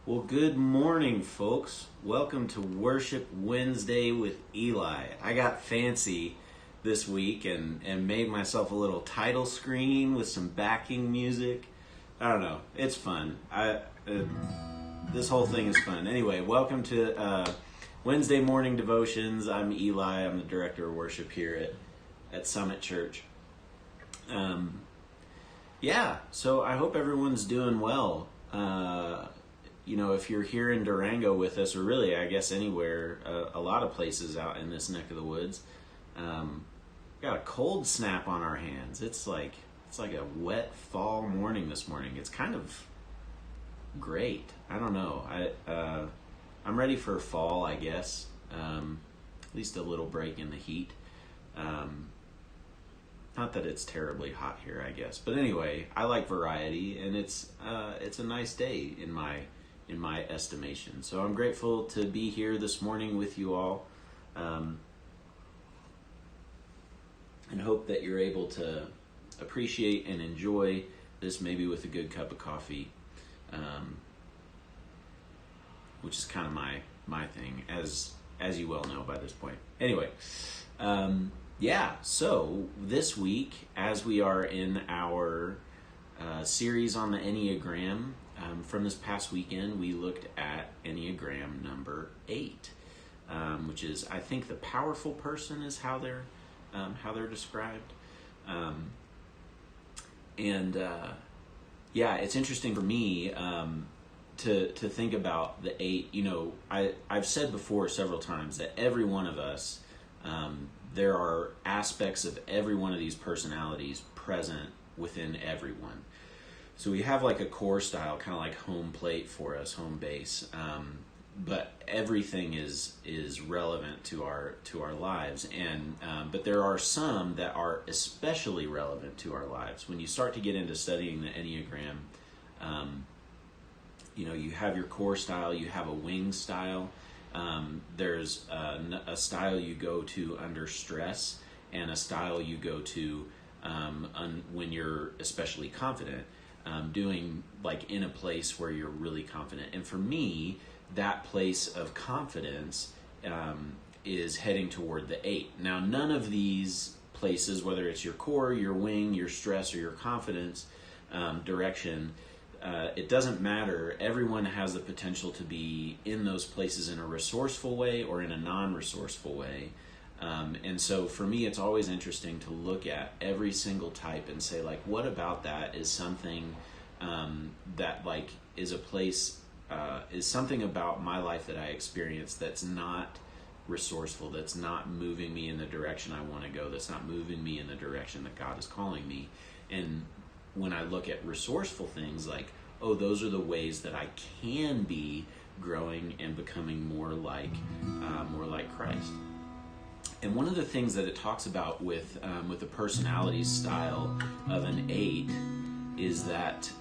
Well, good morning, folks. Welcome to Worship Wednesday with Eli. I got fancy this week and made myself a little title screen with some backing music. I don't know. It's fun. This whole thing is fun. Anyway, welcome to Wednesday morning devotions. I'm Eli. I'm the director of worship here at Summit Church. So I hope everyone's doing well. If you're here in Durango with us, or really, I guess anywhere, a lot of places out in this neck of the woods, got a cold snap on our hands. It's like a wet fall morning this morning. It's kind of great. I don't know. I'm ready for fall, I guess. At least a little break in the heat. Not that it's terribly hot here, I guess. But anyway, I like variety, and it's a nice day in my estimation. So I'm grateful to be here this morning with you all, and hope that you're able to appreciate and enjoy this, maybe with a good cup of coffee, which is kind of my thing, as you well know by this point. Anyway, so this week, as we are in our series on the Enneagram, from this past weekend, we looked at Enneagram number 8, which is, I think, the powerful person is how they're described. It's interesting for me to think about the 8. I've said before several times that every one of us, there are aspects of every one of these personalities present within everyone. So we have like a core style, kind of like home plate for us, home base. But everything is relevant to our lives, but there are some that are especially relevant to our lives. When you start to get into studying the Enneagram, you have your core style, you have a wing style. There's a style you go to under stress, and a style you go to when you're especially confident, doing like in a place where you're really confident. And for me, that place of confidence is heading toward the 8. Now, none of these places, whether it's your core, your wing, your stress, or your confidence direction, it doesn't matter. Everyone has the potential to be in those places in a resourceful way or in a non-resourceful way. And so for me, it's always interesting to look at every single type and say, like, what about that is something that like is a place, is something about my life that I experience that's not resourceful, that's not moving me in the direction I want to go, that's not moving me in the direction that God is calling me. And when I look at resourceful things, like, oh, those are the ways that I can be growing and becoming more like Christ. And one of the things that it talks about with the personality style of an 8 is that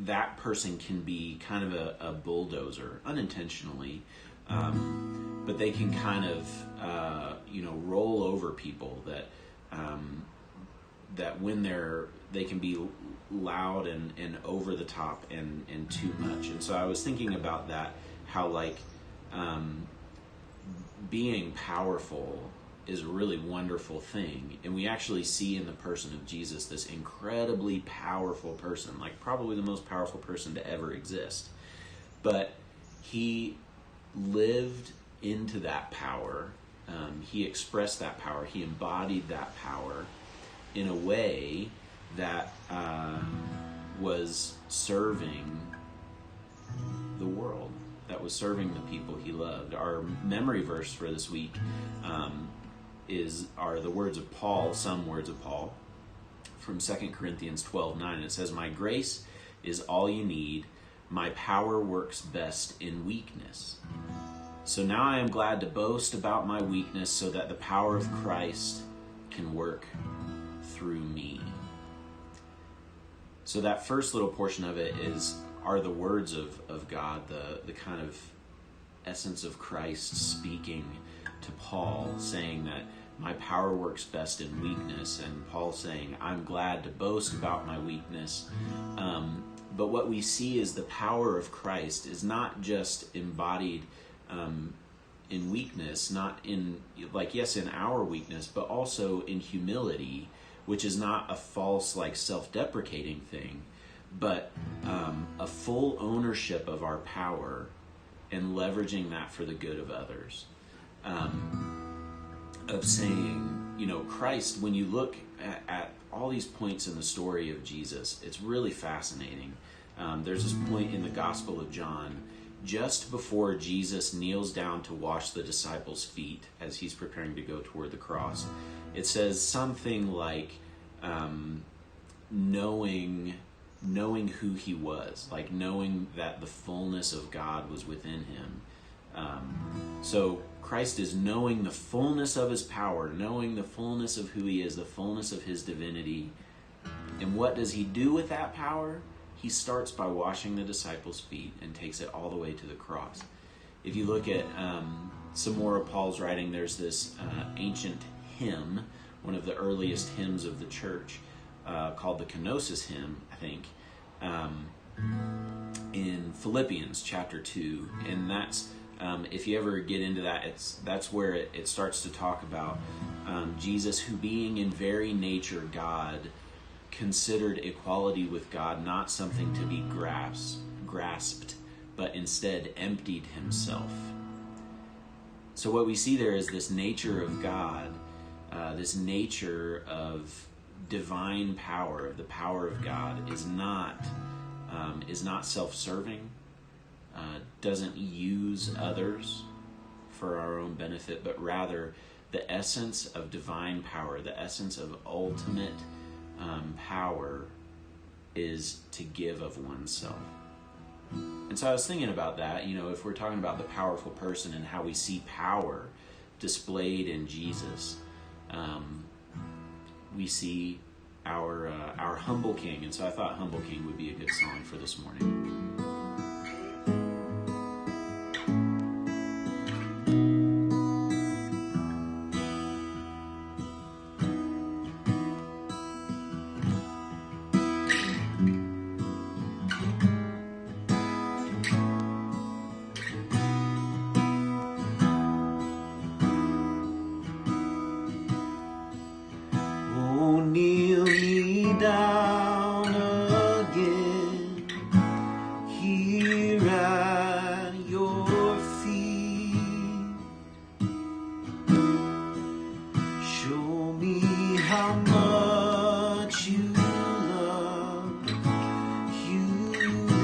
that person can be kind of a bulldozer, unintentionally, but they can kind of roll over people that when they can be loud and over the top and too much. And so I was thinking about that, how like being powerful is a really wonderful thing, and we actually see in the person of Jesus this incredibly powerful person, like probably the most powerful person to ever exist. But he lived into that power. He expressed that power. He embodied that power in a way that was serving the world, that was serving the people he loved. Our memory verse for this week are the words of Paul, some words of Paul, from 2 Corinthians 12:9. It says, "My grace is all you need. My power works best in weakness. So now I am glad to boast about my weakness so that the power of Christ can work through me." So that first little portion of it are the words of God, the kind of essence of Christ speaking to Paul, saying that my power works best in weakness, and Paul saying, I'm glad to boast about my weakness. But what we see is the power of Christ is not just embodied in weakness, not in, like, yes, in our weakness, but also in humility, which is not a false, like, self-deprecating thing, but a full ownership of our power and leveraging that for the good of others. Of saying, you know, Christ, when you look at all these points in the story of Jesus, it's really fascinating. There's this point in the Gospel of John, just before Jesus kneels down to wash the disciples' feet as he's preparing to go toward the cross. It says something like knowing who he was, like knowing that the fullness of God was within him. So Christ is knowing the fullness of his power, knowing the fullness of who he is, the fullness of his divinity. And what does he do with that power? He starts by washing the disciples' feet and takes it all the way to the cross. If you look at some more of Paul's writing, there's this ancient hymn, one of the earliest hymns of the church, called the Kenosis hymn, I think, in Philippians chapter 2. And that's, if you ever get into that, that's where it starts to talk about Jesus, who being in very nature God, considered equality with God not something to be grasped, but instead emptied himself. So what we see there is this nature of God, this nature of divine power, the power of God, is not self-serving, doesn't use others for our own benefit, but rather the essence of divine power, the essence of ultimate power is to give of oneself. And so I was thinking about that, you know, if we're talking about the powerful person and how we see power displayed in Jesus, we see our humble King. And so I thought Humble King would be a good song for this morning. Down again here at your feet. Show me how much you love humility.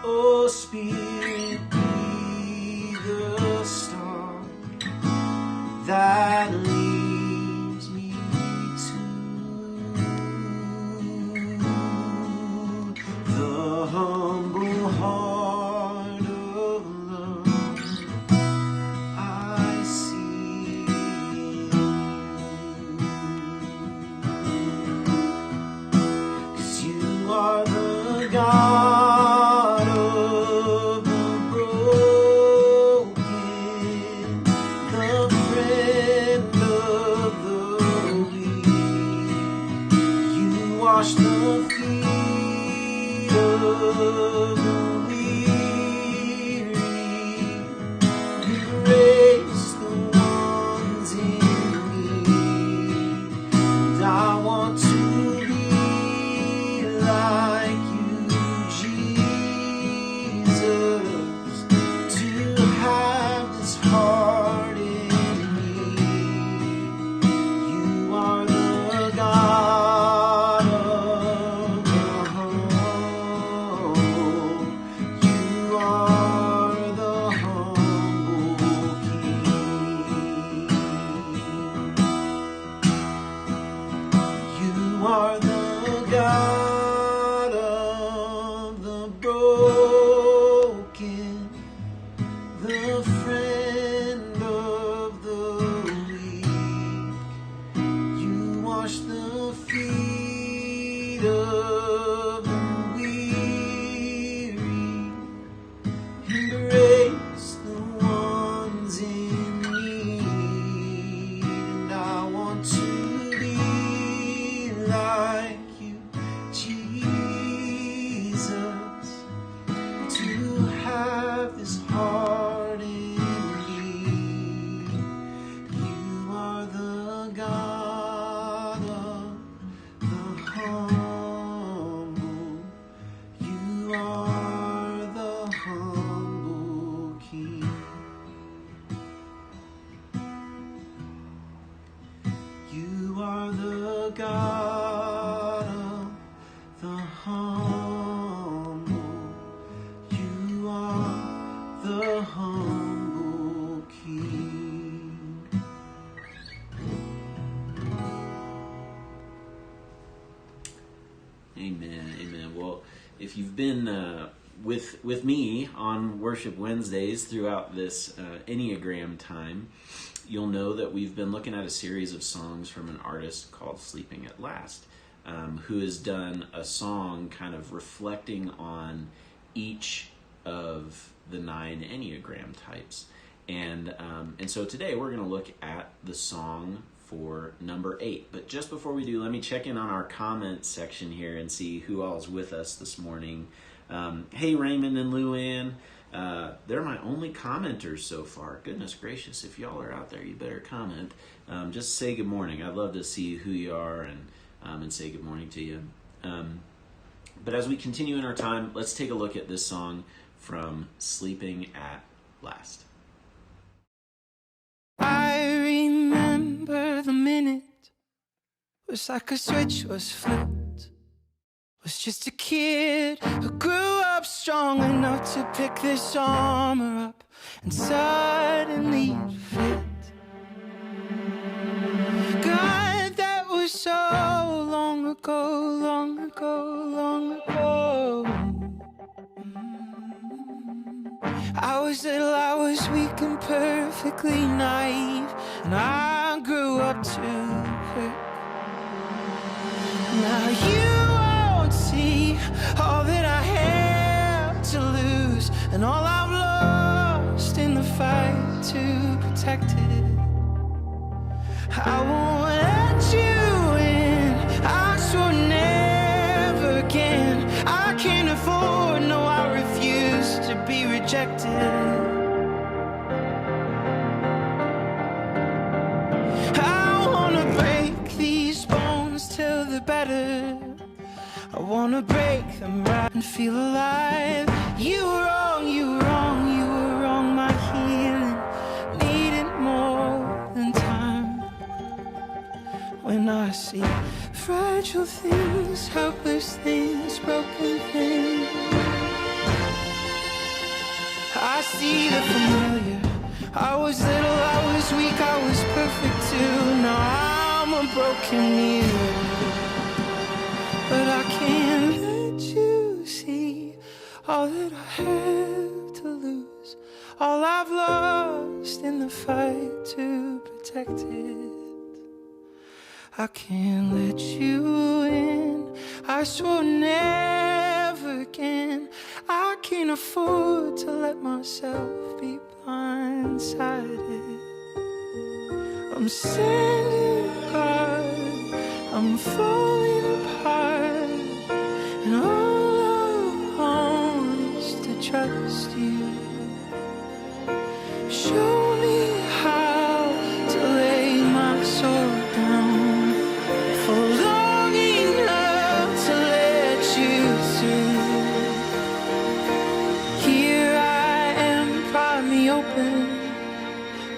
Oh, Spirit, be the star that leads me to the humble heart of love I see in you. 'Cause you are the God of the broken, the friend of the weak. You wash the feet of the weary. You raise the ones in need. And I want to be like you, Jesus, to have this heart in me. You are the God of the whole. God of the humble. You are the humble King. Amen. Amen. Well, if you've been with me on Worship Wednesdays throughout this Enneagram time, you'll know that we've been looking at a series of songs from an artist called Sleeping at Last, who has done a song kind of reflecting on each of the 9 Enneagram types. And so today we're going to look at the song for number 8. But just before we do, let me check in on our comment section here and see who all is with us this morning. Hey, Raymond and Luann. They're my only commenters so far. Goodness gracious, if y'all are out there, you better comment. Just say good morning. I'd love to see who you are and say good morning to you. But as we continue in our time, let's take a look at this song from Sleeping at Last. I remember the minute was like a switch was flipped. Was just a kid who grew up strong enough to pick this armor up, and suddenly it fit. God, that was so long ago, long ago, long ago. I was little, I was weak and perfectly naive, and I grew up too quick. Now you won't see all that I have to lose, and all I've lost in the fight to protect it. I won't let you in, I swore never again. I can't afford, no, I refuse to be rejected. I wanna break these bones till they're better. I wanna break them right and feel alive. You were wrong, you were wrong, you were wrong. My healing needed more than time. When I see fragile things, helpless things, broken things, I see the familiar. I was little, I was weak, I was perfect too. Now I'm a broken mirror, but I can't let you see all that I have to lose, all I've lost in the fight to protect it. I can't let you in, I swore never again. I can't afford to let myself be blindsided. I'm standing guard, I'm falling apart, and all I want is to trust you. Show me how to lay my sword down for long enough to let you through. Here I am, pry me open.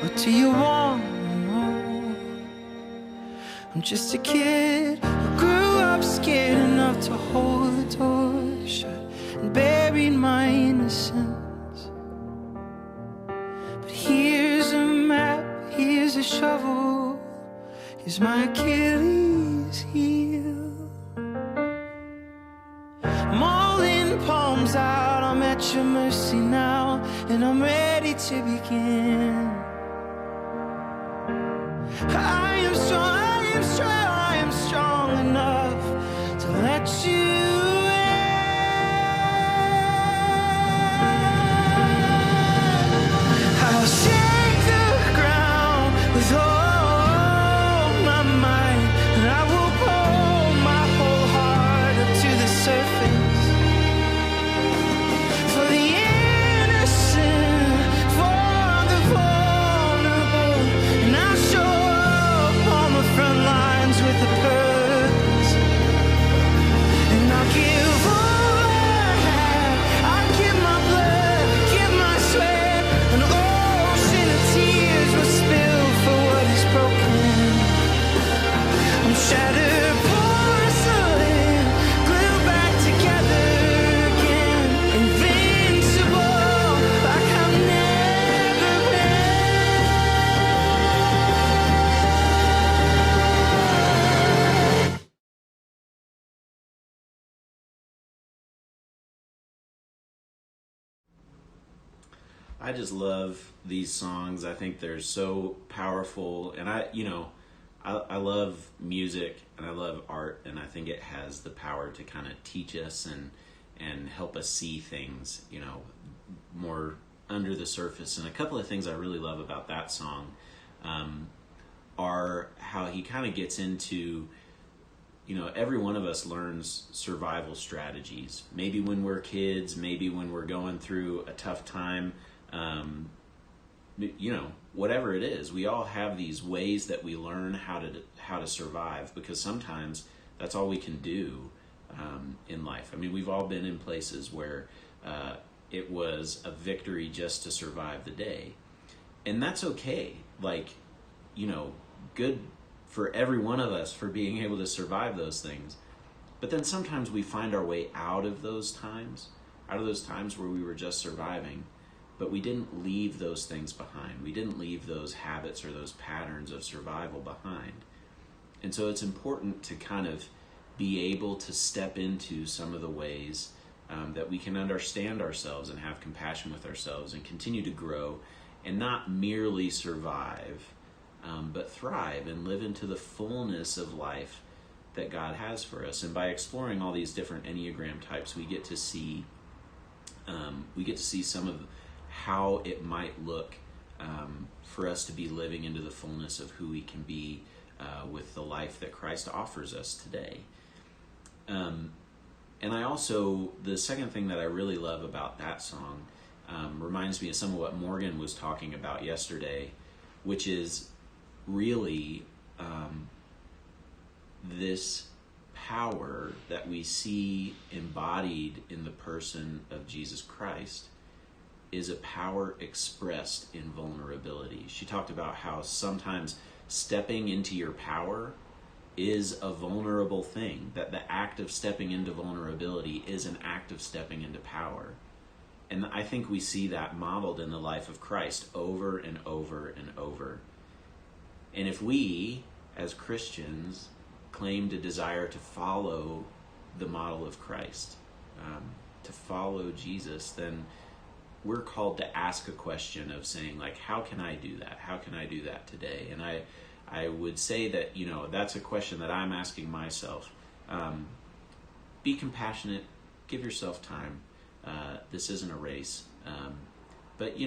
What do you want to know? I'm just a kid who grew up scared enough to hold the door shut and buried my innocence. But here's a map, here's a shovel, here's my Achilles heel. I'm all in, palms out, I'm at your mercy now, and I'm ready to begin. I am strong, I am strong, I am strong enough to let you in. I'll shake the ground with all my might, and I will pull my whole heart up to the surface. For the innocent, for the vulnerable, and I'll show I just love these songs. I think they're so powerful, and I love music and I love art, and I think it has the power to kind of teach us and help us see things, more under the surface. And a couple of things I really love about that song are how he kind of gets into, every one of us learns survival strategies. Maybe when we're kids, maybe when we're going through a tough time, whatever it is, we all have these ways that we learn how to survive, because sometimes that's all we can do in life. I mean, we've all been in places where it was a victory just to survive the day, and that's okay. Like, good for every one of us for being able to survive those things. But then sometimes we find our way out of those times where we were just surviving, but we didn't leave those things behind. We didn't leave those habits or those patterns of survival behind. And so it's important to kind of be able to step into some of the ways that we can understand ourselves and have compassion with ourselves and continue to grow and not merely survive, but thrive and live into the fullness of life that God has for us. And by exploring all these different Enneagram types, we get to see some of how it might look for us to be living into the fullness of who we can be with the life that Christ offers us today. And I also, the second thing that I really love about that song reminds me of some of what Morgan was talking about yesterday, which is really this power that we see embodied in the person of Jesus Christ is a power expressed in vulnerability. She talked about how sometimes stepping into your power is a vulnerable thing, that the act of stepping into vulnerability is an act of stepping into power. And I think we see that modeled in the life of Christ over and over and over. And if we, as Christians, claim to desire to follow the model of Christ, to follow Jesus, then we're called to ask a question of saying, like, how can I do that? How can I do that today? And I would say that, that's a question that I'm asking myself. Be compassionate, give yourself time. This isn't a race. But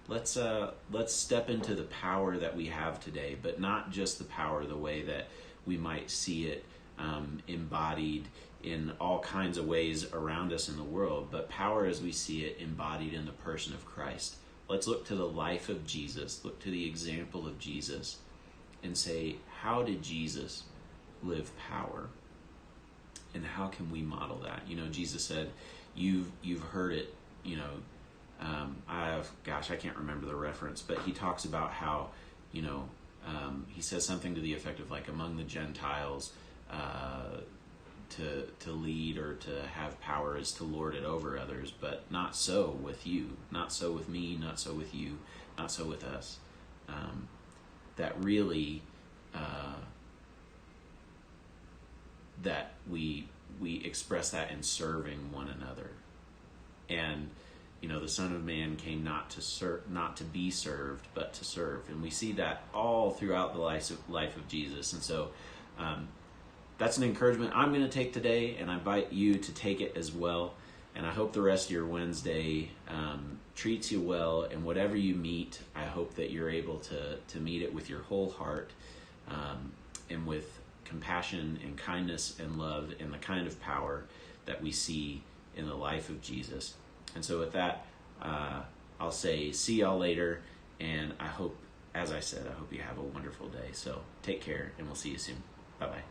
let's step into the power that we have today, but not just the power the way that we might see it embodied in all kinds of ways around us in the world, but power as we see it embodied in the person of Christ. Let's look to the life of Jesus, look to the example of Jesus, and say, how did Jesus live power? And how can we model that? Jesus said, you've heard it, I can't remember the reference, but he talks about how, he says something to the effect of, like, among the Gentiles, to lead or to have power is to lord it over others, but not so with you, not so with me, not so with you, not so with us. That really, that we express that in serving one another. And the Son of Man came not to be served, but to serve. And we see that all throughout the life of Jesus. And so that's an encouragement I'm going to take today, and I invite you to take it as well. And I hope the rest of your Wednesday treats you well, and whatever you meet, I hope that you're able to meet it with your whole heart, and with compassion and kindness and love and the kind of power that we see in the life of Jesus. And so with that, I'll say see y'all later, and I hope, as I said, I hope you have a wonderful day. So take care, and we'll see you soon. Bye-bye.